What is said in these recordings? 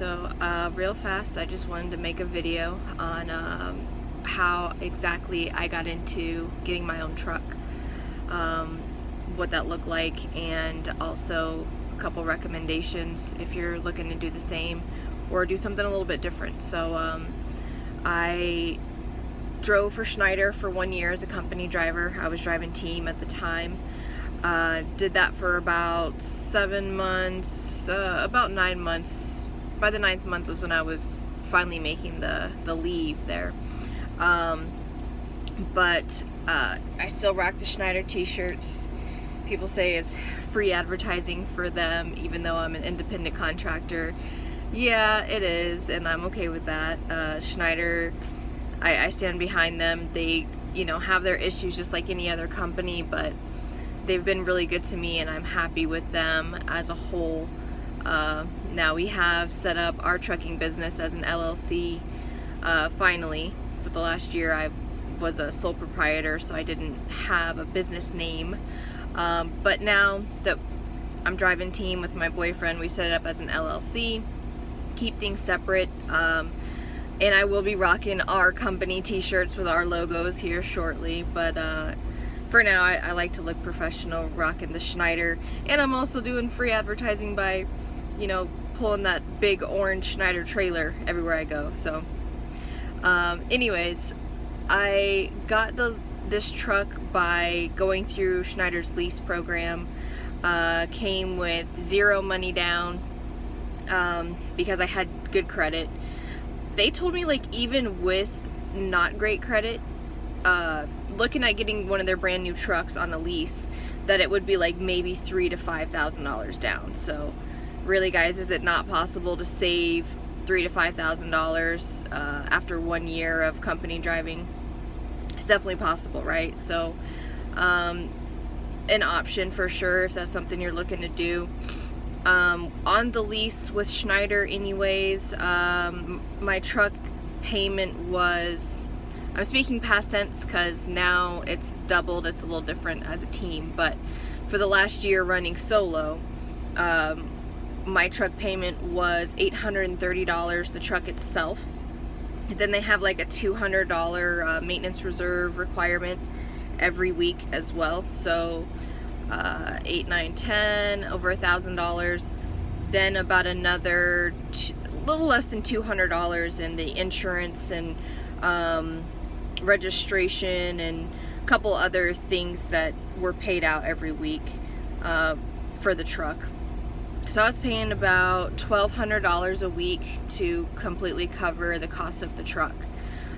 Real fast, I just wanted to make a video on how exactly I got into getting my own truck, what that looked like, and also a couple recommendations if you're looking to do the same or do something a little bit different. I drove for Schneider for 1 year as a company driver. I was driving team at the time. Did that for about 7 months, about 9 months. By the 9th month was when I was finally making the leave there. But I still rock the Schneider t-shirts. People say it's free advertising for them, even though I'm an independent contractor. Yeah, it is, and I'm okay with that. Schneider, I stand behind them. They, have their issues just like any other company, but they've been really good to me, and I'm happy with them as a whole. Now we have set up our trucking business as an LLC, finally. For the last year I was a sole proprietor, so I didn't have a business name. But now that I'm driving team with my boyfriend, we set it up as an LLC, keep things separate, and I will be rocking our company t-shirts with our logos here shortly, but for now I like to look professional rocking the Schneider, and I'm also doing free advertising by pulling that big orange Schneider trailer everywhere I go. So anyways, I got this truck by going through Schneider's lease program. Came with 0 money down, because I had good credit. They told me, like, even with not great credit, looking at getting one of their brand new trucks on a lease, that it would be like maybe $3,000 to $5,000 down. So really, guys, is it not possible to save $3,000 to $5,000 after 1 year of company driving? It's definitely possible, right? So an option for sure if that's something you're looking to do. On the lease with Schneider anyways, my truck payment was, I'm speaking past tense because now it's doubled, it's a little different as a team, but for the last year running solo, my truck payment was $830, the truck itself. Then they have like a $200 maintenance reserve requirement every week as well. So 8, 9, 10, over $1,000. Then about another little less than $200 in the insurance and registration and a couple other things that were paid out every week for the truck. So I was paying about $1,200 a week to completely cover the cost of the truck.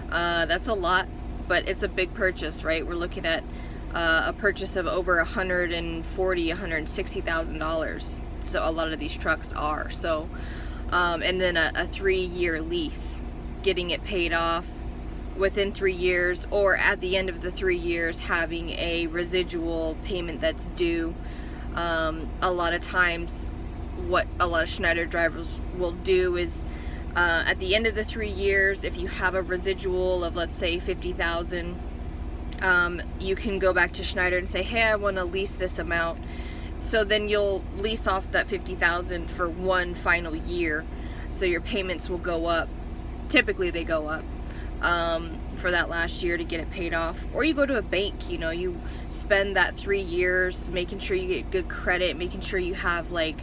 That's a lot, but it's a big purchase, right? We're looking at a purchase of over $140,000, $160,000. So a lot of these trucks are. So, and then a 3-year lease, getting it paid off within 3 years, or at the end of the 3 years having a residual payment that's due. A lot of times what a lot of Schneider drivers will do is at the end of the 3 years, if you have a residual of, let's say, $50,000, you can go back to Schneider and say, hey, I want to lease this amount. So then you'll lease off that $50,000 for one final year. So your payments will go up. Typically they go up for that last year to get it paid off. Or you go to a bank, you spend that 3 years making sure you get good credit, making sure you have like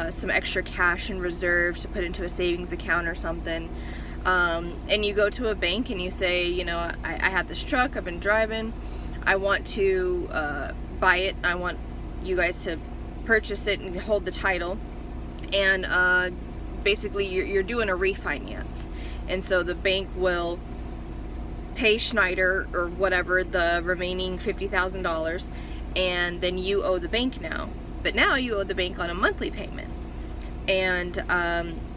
some extra cash in reserve to put into a savings account or something. And you go to a bank and you say, I have this truck, I've been driving, I want to buy it, I want you guys to purchase it and hold the title, and basically you're doing a refinance, and so the bank will pay Schneider or whatever the remaining $50,000, and then you owe the bank now, but now you owe the bank on a monthly payment, and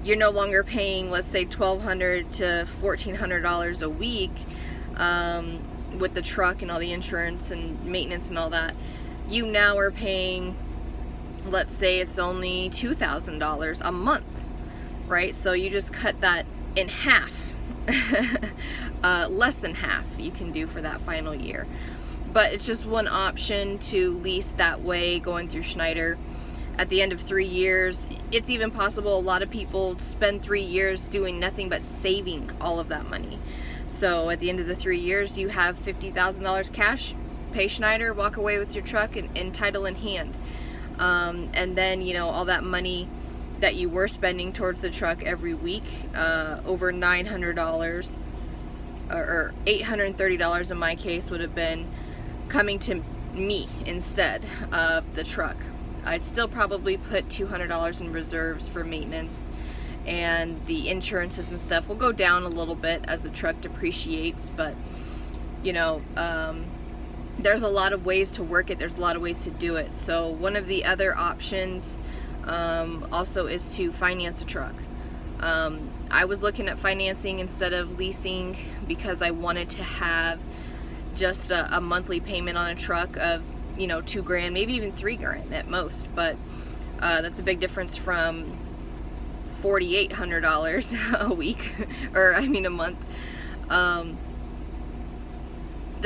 you're no longer paying, let's say, $1,200 to $1,400 a week with the truck and all the insurance and maintenance and all that. You now are paying, let's say it's only $2,000 a month, right? So you just cut that in half. Less than half you can do for that final year. But it's just one option to lease that way, going through Schneider. at the end of 3 years, it's even possible a lot of people spend 3 years doing nothing but saving all of that money. So at the end of the 3 years, you have $50,000 cash, pay Schneider, walk away with your truck and title in hand. And then, you know, all that money that you were spending towards the truck every week, over $900 or $830 in my case, would have been coming to me instead of the truck. I'd still probably put $200 in reserves for maintenance, and the insurances and stuff will go down a little bit as the truck depreciates, but you know, there's a lot of ways to work it, there's a lot of ways to do it. So one of the other options also is to finance a truck. I was looking at financing instead of leasing because I wanted to have just a monthly payment on a truck of, you know, $2,000, maybe even $3,000 at most, but that's a big difference from $4,800 a week, or I mean a month. The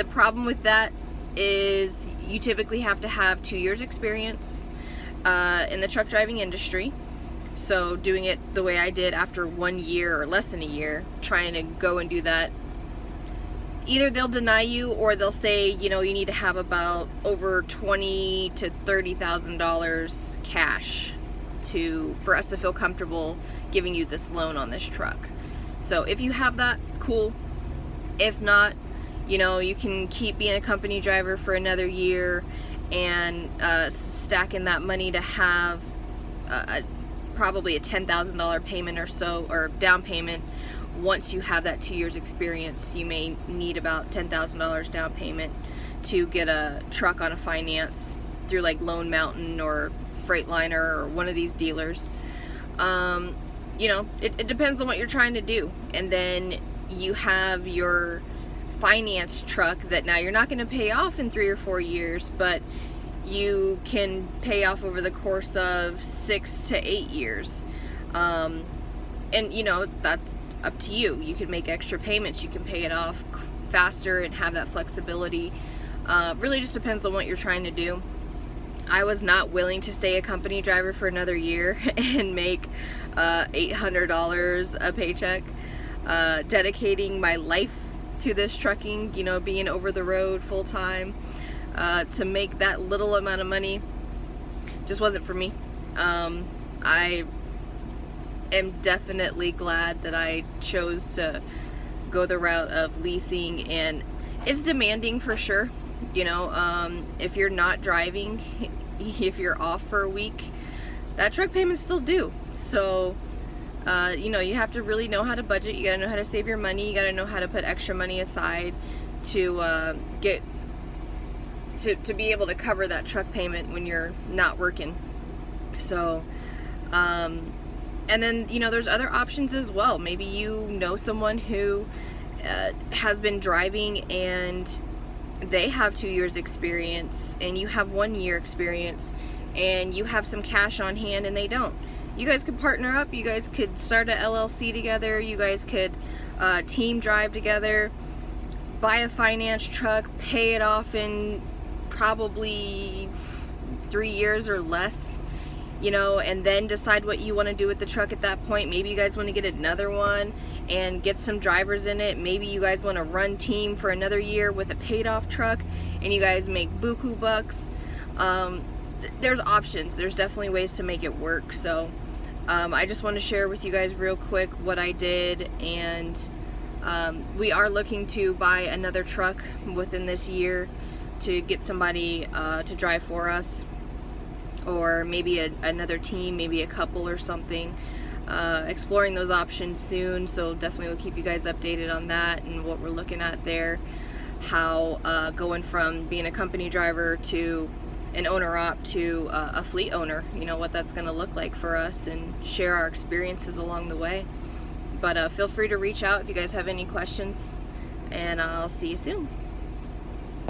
problem with that is you typically have to have 2 years experience in the truck driving industry. So doing it the way I did after 1 year or less than a year, trying to go and do that, either they'll deny you or they'll say, you know, you need to have about over $20,000 to $30,000 cash for us to feel comfortable giving you this loan on this truck. So if you have that, cool. If not, you know, you can keep being a company driver for another year and stacking that money to have probably a $10,000 payment or so, or down payment. Once you have that 2 years experience, you may need about $10,000 down payment to get a truck on a finance through like Lone Mountain or Freightliner or one of these dealers. You know, it depends on what you're trying to do. And then you have your finance truck that now you're not going to pay off in 3 or 4 years, but you can pay off over the course of 6 to 8 years. And you know, that's up to you. You can make extra payments, you can pay it off faster and have that flexibility. Really just depends on what you're trying to do. I was not willing to stay a company driver for another year and make $800 a paycheck, dedicating my life to this trucking, you know, being over the road full time, to make that little amount of money just wasn't for me. I am definitely glad that I chose to go the route of leasing, and it's demanding for sure. You know, if you're not driving, if you're off for a week, that truck payment's still due. So, you know, you have to really know how to budget. You gotta know how to save your money. You gotta know how to put extra money aside to to be able to cover that truck payment when you're not working. So, and then, you know, there's other options as well. Maybe you know someone who has been driving and they have 2 years experience and you have 1 year experience and you have some cash on hand and they don't. You guys could partner up. You guys could start a LLC together. You guys could team drive together, buy a finance truck, pay it off in probably 3 years or less, you know, and then decide what you want to do with the truck at that point. Maybe you guys want to get another one and get some drivers in it. Maybe you guys want to run team for another year with a paid off truck and you guys make buku bucks. There's options. There's definitely ways to make it work. So I just want to share with you guys real quick what I did, and we are looking to buy another truck within this year to get somebody to drive for us, or maybe another team, maybe a couple or something. Exploring those options soon, so definitely we'll keep you guys updated on that and what we're looking at there, how going from being a company driver to an owner-op to a fleet owner, you know, what that's going to look like for us, and share our experiences along the way. But feel free to reach out if you guys have any questions, and I'll see you soon.